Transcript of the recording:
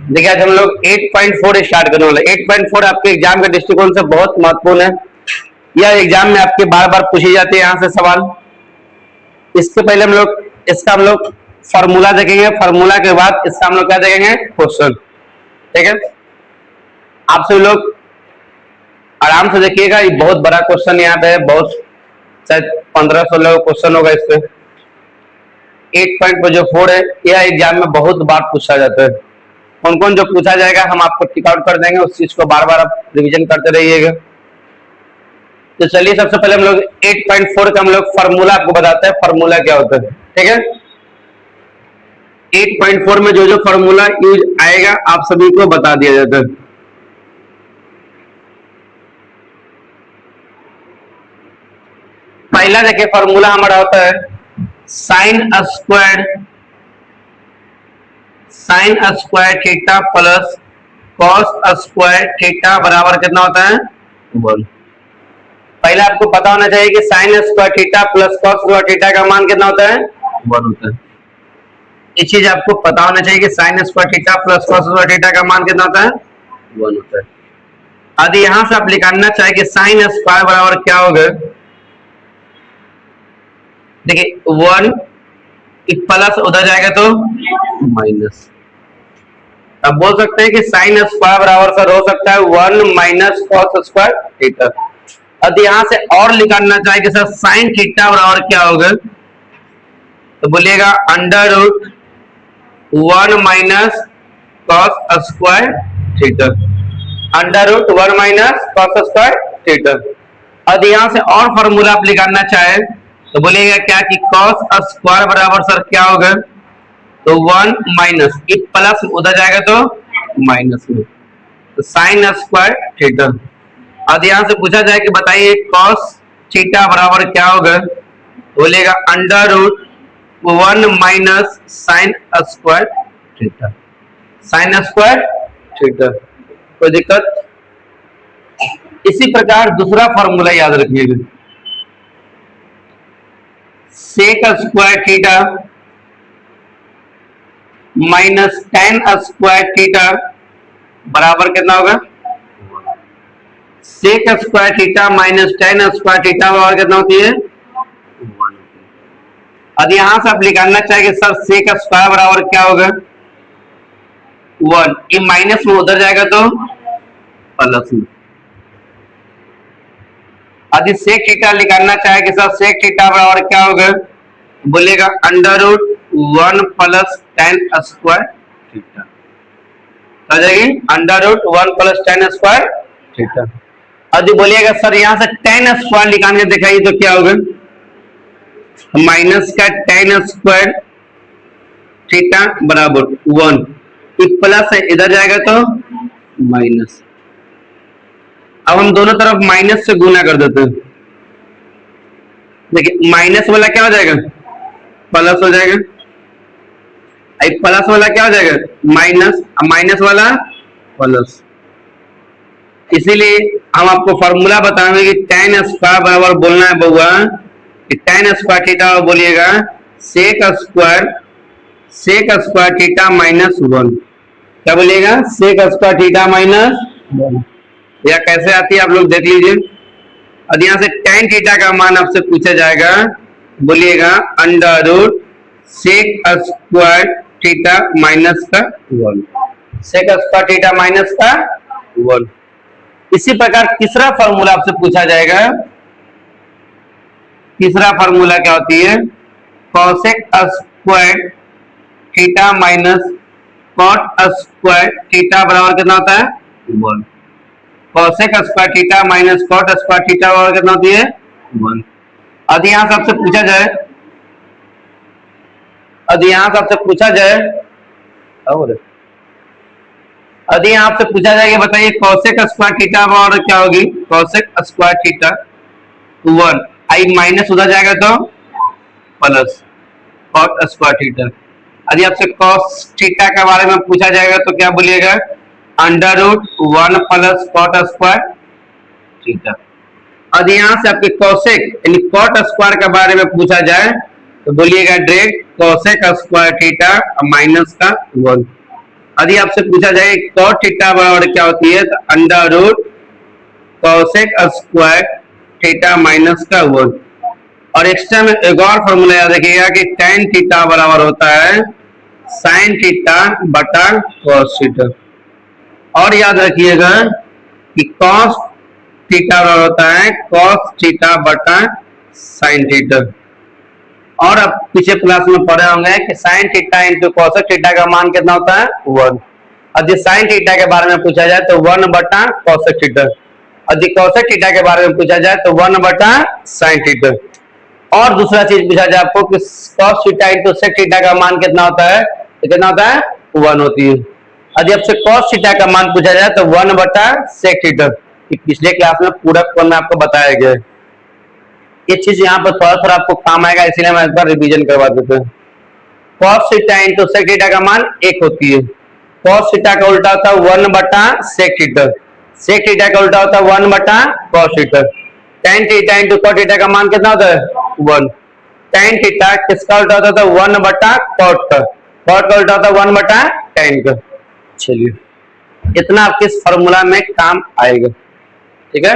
देखिए आज हम लोग 8.4 स्टार्ट करने वाले। 8.4 आपके एग्जाम के दृष्टिकोण से बहुत महत्वपूर्ण है। यह एग्जाम में आपके बार बार पूछे जाते हैं यहाँ से सवाल। इसके पहले हम लोग फॉर्मूला देखेंगे, फॉर्मूला के बाद इसका हम लोग क्या देखेंगे, क्वेश्चन। ठीक है, आप सभी लोग आराम से देखिएगा। ये बहुत बड़ा क्वेश्चन यहाँ पे है, बहुत शायद 1500 क्वेश्चन होगा इस पे। 8.4 है, यह एग्जाम में बहुत बार पूछा जाता है। कौन कौन जो पूछा जाएगा हम आपको टिक आउट कर देंगे, उस चीज को बार बार आप रिवीजन करते रहिएगा। तो चलिए सबसे पहले हम लोग 8.4 का हम लोग फॉर्मूला आपको बताते हैं, फॉर्मूला क्या होता है। ठीक है, 8.4 में जो जो फॉर्मूला यूज आएगा आप सभी को बता दिया जाता है। पहला देखिए फॉर्मूला हमारा होता है sign square theta plus cos square theta बराबर कितना होता है, 1। पहले आपको पता होना चाहिए कि sign square theta plus cos square theta का मान कितना होता है, 1 होता है। ये चीज आपको पता होना चाहिए कि sign square theta plus cos square theta का मान कितना होता है, 1 होता है। यदि यहां से आप निकालना चाहे कि साइन स्क्वायर बराबर क्या होगा, देखिए 1 प्लस उधर जाएगा तो माइनस। अब बोल सकते हैं कि साइन स्क्वायर बराबर सर हो सकता है 1 माइनस कॉस स्क्वायर थीटा। अब यहां से और निकालना चाहे कि सर साइन थीटा बराबर क्या होगा, तो बोलिएगा under root 1 minus cos square theta, under root 1 minus cos square theta. अब यहां से और फॉर्मूला आप निकालना चाहे तो बोलिएगा क्या कि कॉस स्क्वायर बराबर सर क्या होगा, तो 1 माइनस प्लस उधर जाएगा तो माइनस में, तो साइन स्क्वायर थीटा। अब यहां से पूछा जाए कि बताइए कॉस थीटा बराबर क्या होगा, बोलेगा under root 1 minus sine square theta, sine square theta. कोई दिक्कत? इसी प्रकार दूसरा फॉर्मूला याद रखिएगा, sec square theta minus tan square theta बराबर कितना होगा, sec square theta minus tan square theta बराबर कितना होती है, 1। अब यहां से आप निकालना चाहिए सर सेक स्क्वायर बराबर क्या होगा, 1। ये माइनस में उधर जाएगा तो प्लस में। यदि सेक थीटा निकालना चाहे कि सर सेक थीटा बराबर क्या होगा, बोलेगा under root 1 plus ten square theta, आ जाएगी under root 1 plus ten square theta. अब बोलिएगा सर यहां से टेन स्क्वायर निकाल के दिखाइए तो क्या होगा, माइनस का टेन स्क्वायर थीटा बराबर 1, प्लस है इधर जाएगा तो माइनस। अब हम दोनों तरफ माइनस से गुना कर देते हैं। देखिए माइनस वाला क्या हो जाएगा, प्लस हो जाएगा, प्लस वाला क्या हो जाएगा, माइनस, माइनस वाला प्लस। इसीलिए हम आपको फॉर्मूला बताएंगे कि टेन स्क्वायर बराबर बोलना है बउआ कि टेन स्क्वायर थीटा बोलिएगा सेक स्क्वायर थीटा माइनस 1। क्या बोलिएगा, सेक स्क्वायर थीटा माइनस 1। या कैसे आती है आप लोग देख लीजिए। अब यहां से टेन थीटा का मान आपसे पूछा जाएगा, बोलिएगा under root sec square theta minus का 1, सेक स्क्वायर थीटा माइनस का 1। इसी प्रकार तीसरा फॉर्मूला आपसे पूछा जाएगा। तीसरा फॉर्मूला क्या होती है, cosec square theta minus cot square theta बराबर कितना होता है, 1। Cosec square theta minus cot square theta बराबर कितना होती है, 1। यदि यहां से आपसे पूछा जाए, यदि यहां से आपसे पूछा जाए यदि यहां आपसे पूछा जाए कि बताइए कॉसेक स्क्वायर थीटा बराबर क्या होगी, कॉसेक स्क्वायर थीटा 1, आई माइनस उधर जाएगा तो प्लस कॉट स्क्वायर थीटा। यदि आपसे कॉस थीटा के बारे में पूछा जाएगा तो क्या बोलिएगा, under root 1 plus cot square theta. अब यहां से आपके कॉसेक यानी कॉट स्क्वायर के बारे में पूछा जाए तो बोलिएगा direct cosec square theta minus का 1। यदि आपसे पूछा जाए cos थीटा बराबर क्या होती है, तो under root cosec square theta minus का वर्ग। और एक्स्ट्रा में एक और फॉर्मूला याद रखिएगा कि tan थीटा बराबर होता है sin थीटा बटा cos थीटा। और याद रखिएगा कि cos थीटा बराबर होता है cos थीटा बटा sin थीटा। और अब पीछे क्लास में पढ़े होंगे कि sin theta into cosec theta का मान कितना होता है 1। यदि sin थीटा के बारे में पूछा जाए तो 1 बटा कोसेक थीटा, यदि कोसेक थीटा के बारे में पूछा जाए तो 1 बटा sin थीटा। और दूसरा चीज पूछा जाए आपको कि cos theta into sec theta का मान कितना होता है, तो कितना होता है 1 होती है। यदि आपसे cos थीटा का मान पूछा जाए तो 1 बटा sec थीटा। पिछले क्लास में पूरा क्रम में आपको बताया गया है। ये चीज यहाँ पर थोड़ा थोड़ा आपको काम आएगा, इसलिए मैं एक बार रिवीजन करवा देते हैं। cos theta into sec theta का मान 1 होती है। cos थीटा का उल्टा होता है 1 बटा sec थीटा। sec थीटा का उल्टा होता है 1 बटा cos theta. tan theta into cos theta का मान कितना होता है 1। tan थीटा किसका उल्टा होता है 1 बटा cot का। cot का उल्टा होता है 1 बटा tan का। चलिए इतना आपके इस फॉर्मूला में काम आएगा, ठीक है।